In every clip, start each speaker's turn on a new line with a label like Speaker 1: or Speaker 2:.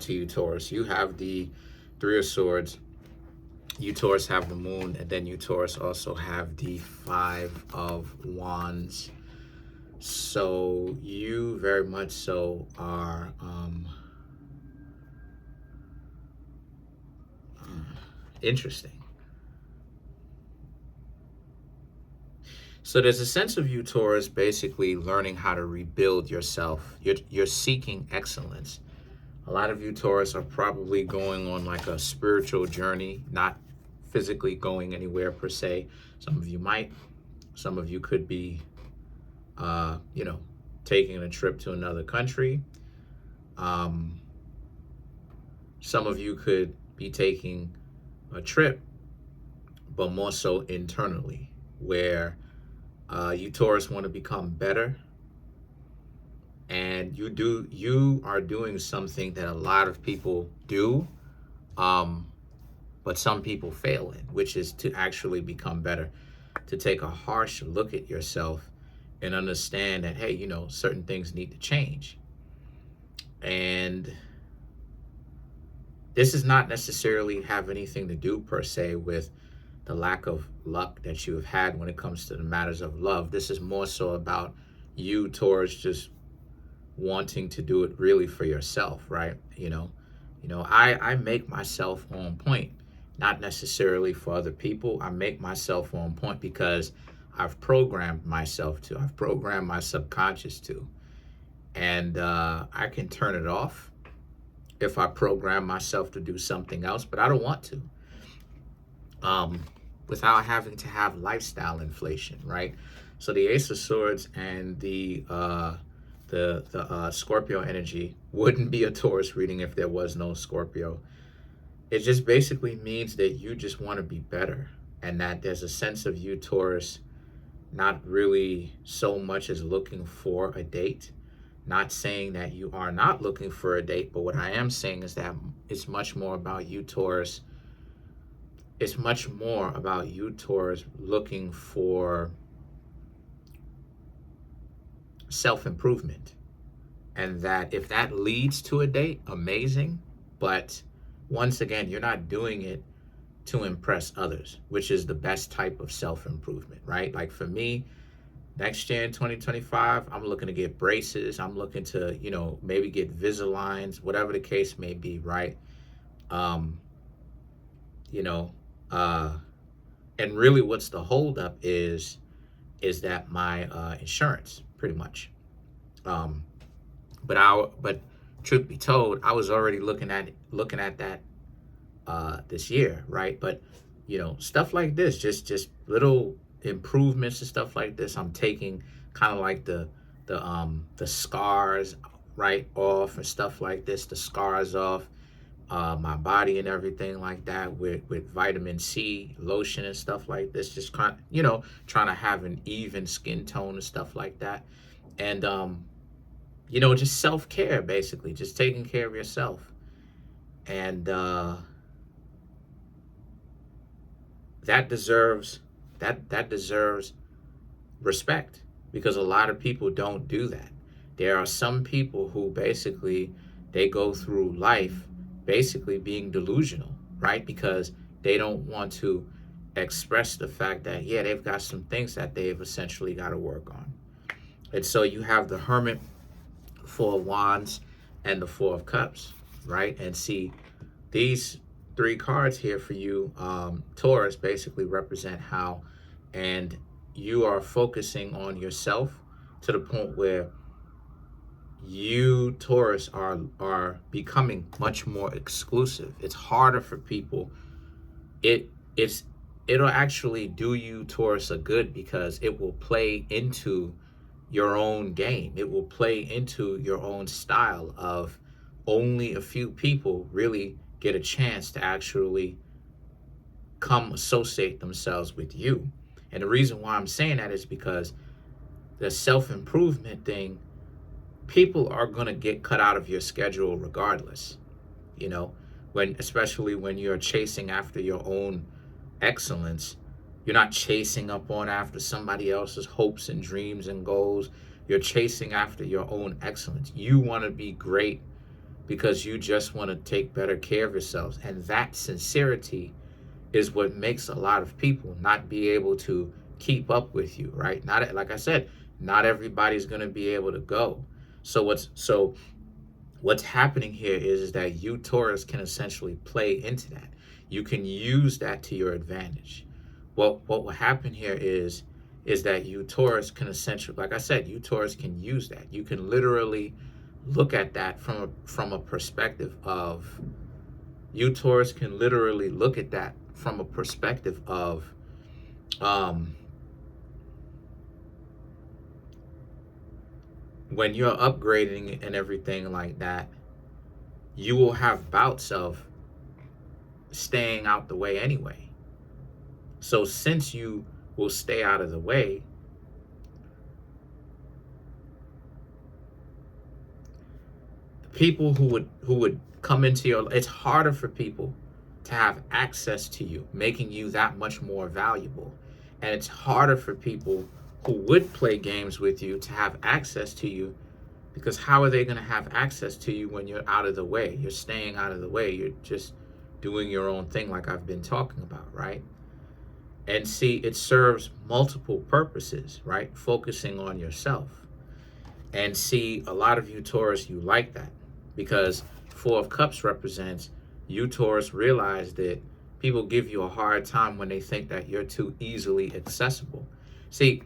Speaker 1: to you, Taurus. You have the Three of Swords. You, Taurus, have the Moon. And then you, Taurus, also have the Five of Wands. So you very much so are interesting. So there's a sense of you, Taurus, basically learning how to rebuild yourself. You're seeking excellence. A lot of you, Taurus, are probably going on like a spiritual journey, not physically going anywhere per se. Some of you might. Some of you could be, taking a trip to another country. Some of you could be taking a trip, but more so internally, where you, Taurus, want to become better, and you are doing something that a lot of people do, but some people fail in, which is to actually become better, to take a harsh look at yourself and understand that, hey, certain things need to change. And this does not necessarily have anything to do per se with the lack of luck that you have had when it comes to the matters of love. This is more so about you, Taurus, just wanting to do it really for yourself, right? I make myself on point, not necessarily for other people. I make myself on point because I've programmed myself to. I've programmed my subconscious to. And I can turn it off if I program myself to do something else, but I don't want to. Without having to have lifestyle inflation, right? So the Ace of Swords and the Scorpio energy wouldn't be a Taurus reading if there was no Scorpio. It just basically means that you just want to be better, and that there's a sense of you, Taurus, not really so much as looking for a date. Not saying that you are not looking for a date, but what I am saying is that it's much more about you, Taurus. It's much more about you, Taurus, looking for self-improvement. And that if that leads to a date, amazing. But once again, you're not doing it to impress others, which is the best type of self-improvement, right? Like for me, next year in 2025, I'm looking to get braces. I'm looking to, maybe get Visalines, whatever the case may be, right? And really what's the holdup is that my insurance, pretty much. But truth be told, I was already looking at that this year, right? But stuff like this, just little improvements and stuff like this, I'm taking kind of like the scars right off and stuff like this, the scars off my body and everything like that with vitamin C lotion and stuff like this, just trying to have an even skin tone and stuff like that. And just self-care, basically just taking care of yourself. And that deserves respect, because a lot of people don't do that. There are some people who basically they go through life basically being delusional, right? Because they don't want to express the fact that, yeah, they've got some things that they've essentially got to work on. And so you have the Hermit, Four of Wands, and the Four of Cups, right? And see, these three cards here for you, Taurus, basically represent how, and you are focusing on yourself to the point where you, Taurus, are becoming much more exclusive. It's harder for people. It'll actually do you, Taurus, a good, because it will play into your own game. It will play into your own style of only a few people really get a chance to actually come associate themselves with you. And the reason why I'm saying that is because the self-improvement thing, people are going to get cut out of your schedule regardless, especially when you're chasing after your own excellence. You're not chasing up on after somebody else's hopes and dreams and goals. You're chasing after your own excellence. You want to be great because you just want to take better care of yourselves. And that sincerity is what makes a lot of people not be able to keep up with you, right? Not, like I said, not everybody's going to be able to go. So what's happening here is that you, Taurus, can essentially play into that. You can use that to your advantage. What will happen here is that you, Taurus, can essentially, like I said, you, Taurus, can use that. You can literally look at that from a perspective of, you, Taurus, can literally look at that from a perspective of when you're upgrading and everything like that, you will have bouts of staying out the way anyway. So since you will stay out of the way, people who would come into your, it's harder for people to have access to you, making you that much more valuable. And it's harder for people who would play games with you to have access to you, because how are they going to have access to you when you're out of the way? You're staying out of the way. You're just doing your own thing, like I've been talking about, right? And see, it serves multiple purposes, right? Focusing on yourself. And see, a lot of you, Taurus, you like that, because Four of Cups represents you, Taurus, realize that people give you a hard time when they think that you're too easily accessible. See,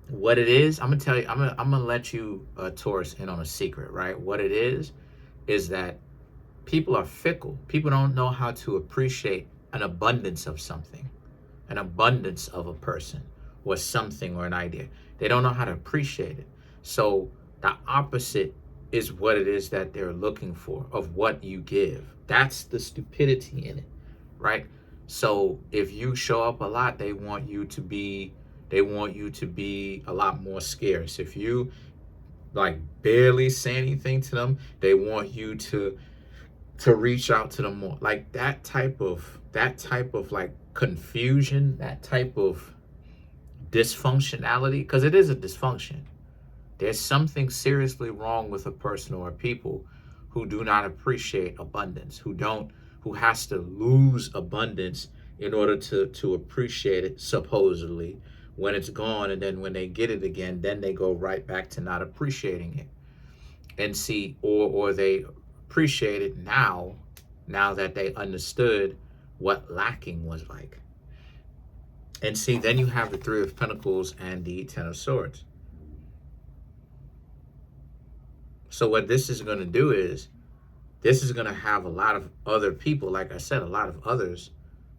Speaker 1: what it is, I'm gonna tell you, I'm gonna let you, Taurus, in on a secret, right? What it is that people are fickle. People don't know how to appreciate an abundance of something, an abundance of a person or something or an idea. They don't know how to appreciate it. So the opposite is what it is that they're looking for, of what you give. That's the stupidity in it, right? So if you show up a lot, they want you to be a lot more scarce. If you like barely say anything to them, they want you to reach out to them more. Like that type of like confusion, that type of dysfunctionality, because it is a dysfunction. There's something seriously wrong with a person or people who do not appreciate abundance, who has to lose abundance in order to appreciate it, supposedly, when it's gone. And then when they get it again, then they go right back to not appreciating it. And see, or they appreciate it now that they understood what lacking was like. And see, then you have the Three of Pentacles and the Ten of Swords. So what this is going to do is, this is going to have a lot of other people, like I said, a lot of others,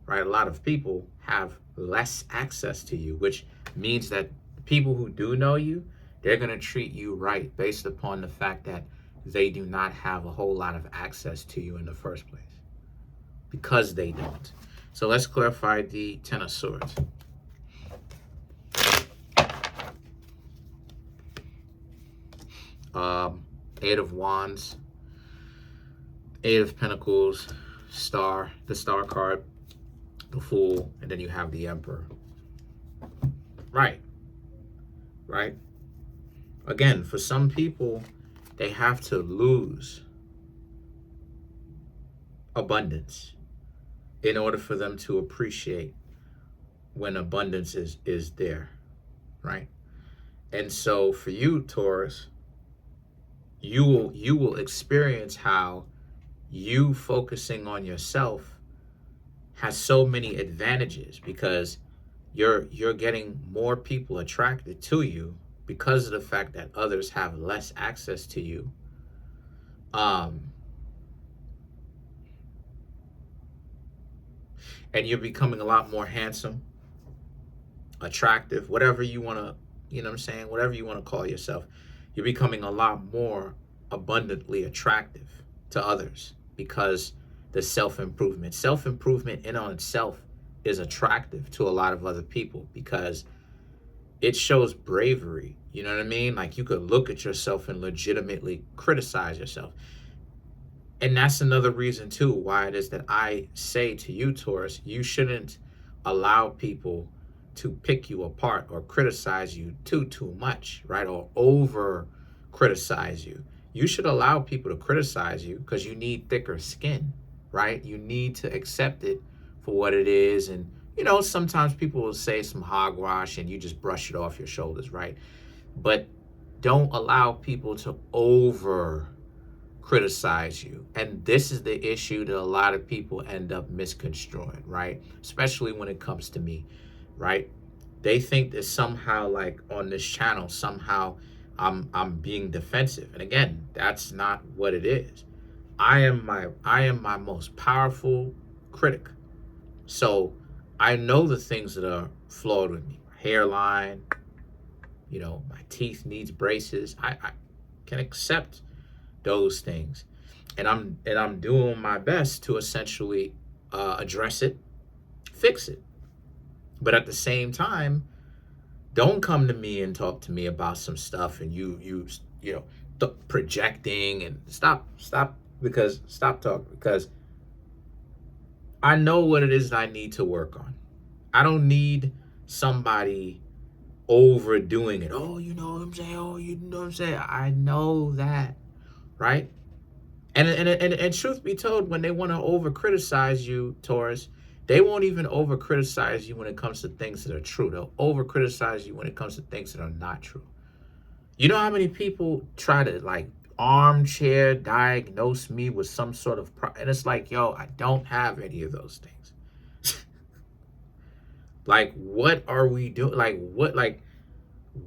Speaker 1: right? A lot of people have less access to you, which means that people who do know you, they're going to treat you right based upon the fact that they do not have a whole lot of access to you in the first place, because they don't. So let's clarify the Ten of Swords. Eight of Wands, Eight of Pentacles, Star, the Star card, the Fool, and then you have the Emperor. Right. Again, for some people, they have to lose abundance in order for them to appreciate when abundance is there, right? And so for you, Taurus, you will experience how you focusing on yourself has so many advantages, because you're getting more people attracted to you because of the fact that others have less access to you. And you're becoming a lot more handsome, attractive, whatever you want to, you know what I'm saying, whatever you want to call yourself. You're becoming a lot more abundantly attractive to others, because the self-improvement in on itself is attractive to a lot of other people, because it shows bravery. You know what I mean? Like, you could look at yourself and legitimately criticize yourself. And that's another reason too why it is that I say to you, Taurus, you shouldn't allow people to pick you apart or criticize you too much, right? Or over criticize you. You should allow people to criticize you because you need thicker skin, right? You need to accept it for what it is. And, sometimes people will say some hogwash and you just brush it off your shoulders, right? But don't allow people to over criticize you. And this is the issue that a lot of people end up misconstruing, right? Especially when it comes to me, right? They think that somehow, like on this channel, somehow I'm being defensive. And again, that's not what it is. I am my most powerful critic. So I know the things that are flawed with me. Hairline, my teeth needs braces. I can accept those things, and I'm doing my best to essentially address it, fix it. But at the same time, don't come to me and talk to me about some stuff and projecting, and stop talking, because I know what it is that I need to work on. I don't need somebody overdoing it. Oh, you know what I'm saying? Oh, you know what I'm saying? I know that, right? And truth be told, when they want to over criticize you, Taurus, they won't even over criticize you when it comes to things that are true. They'll over criticize you when it comes to things that are not true. You know how many people try to like armchair diagnose me with some sort of and it's like, yo, I don't have any of those things. Like, what are we doing?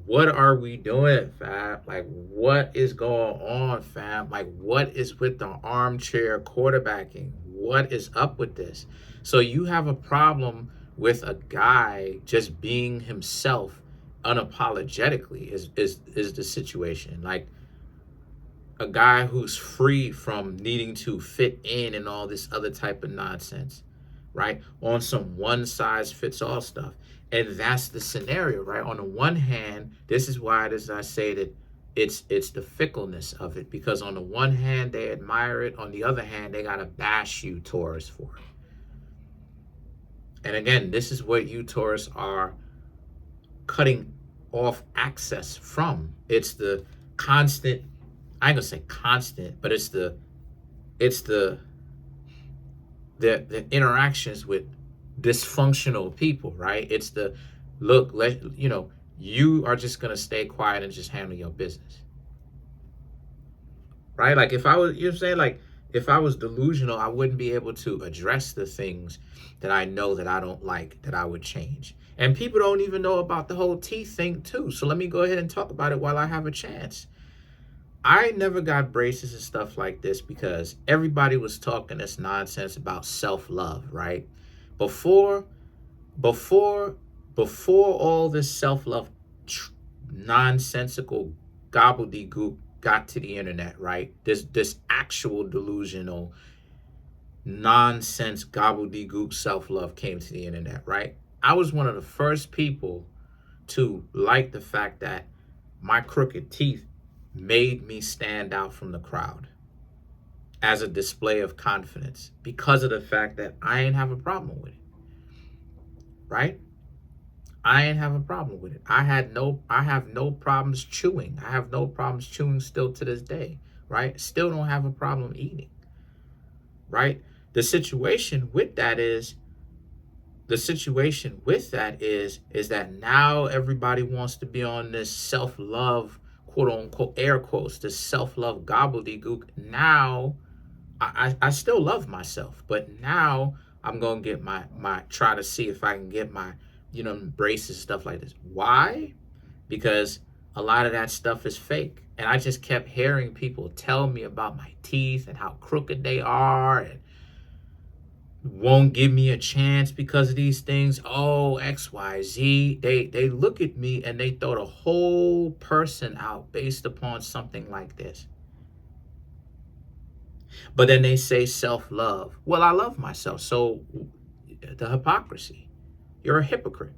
Speaker 1: What are we doing, fam? Like, what is going on, fam? Like, what is with the armchair quarterbacking? What is up with this? So you have a problem with a guy just being himself unapologetically is the situation. Like, a guy who's free from needing to fit in and all this other type of nonsense, right? On some one size fits all stuff. And that's the scenario, right? On the one hand, this is why I say that it's the fickleness of it, because on the one hand, they admire it. On the other hand, they got to bash you, Taurus, for it. And again, this is what you, Taurus, are cutting off access from. It's the constant, I ain't gonna say constant, but it's the interactions with dysfunctional people, right? It's the look, you are just gonna stay quiet and just handle your business, right? Like, if I was, you know what I'm saying, like, if I was delusional, I wouldn't be able to address the things that I know that I don't like, that I would change. And people don't even know about the whole teeth thing too. So let me go ahead and talk about it while I have a chance. I never got braces and stuff like this because everybody was talking this nonsense about self-love, right? Before all this self-love nonsensical gobbledygook got to the internet, right? This actual delusional nonsense gobbledygook self-love came to the internet, right? I was one of the first people to like the fact that my crooked teeth made me stand out from the crowd as a display of confidence, because of the fact that I ain't have a problem with it, right? I ain't have a problem with it. I have no problems chewing. I have no problems chewing still to this day, right? Still don't have a problem eating, right? The situation with that is that now everybody wants to be on this self-love, quote unquote, air quotes, this self-love gobbledygook. Now I still love myself, but now I'm gonna get my try to see if I can get my braces, stuff like this. Why? Because a lot of that stuff is fake. And I just kept hearing people tell me about my teeth and how crooked they are, and won't give me a chance because of these things. Oh, XYZ. They look at me and they throw the whole person out based upon something like this. But then they say self-love. Well, I love myself. So the hypocrisy. You're a hypocrite.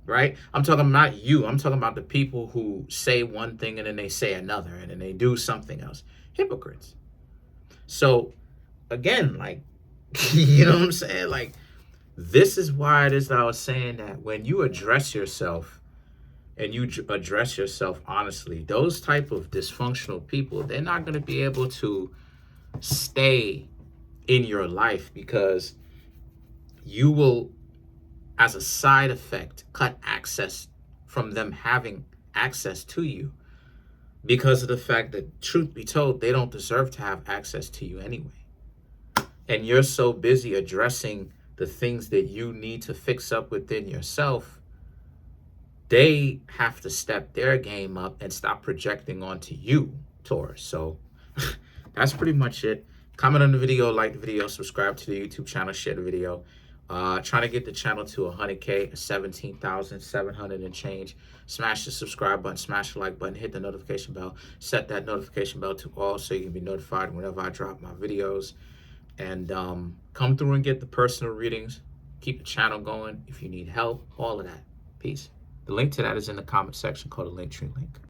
Speaker 1: Right? I'm talking about you. I'm talking about the people who say one thing and then they say another and then they do something else. Hypocrites. So again, like, you know what I'm saying? Like, this is why it is that I was saying that when you address yourself and you address yourself honestly, those type of dysfunctional people, they're not going to be able to stay in your life, because you will, as a side effect, cut access from them having access to you, because of the fact that, truth be told, they don't deserve to have access to you anyway. And you're so busy addressing the things that you need to fix up within yourself, they have to step their game up and stop projecting onto you, Taurus. So that's pretty much it. Comment on the video, like the video, subscribe to the YouTube channel, share the video. Trying to get the channel to 100K, 17,700 and change. Smash the subscribe button, smash the like button, hit the notification bell, set that notification bell to all so you can be notified whenever I drop my videos. And come through and get the personal readings. Keep the channel going if you need help, all of that. Peace. The link to that is in the comment section, called the Linktree link.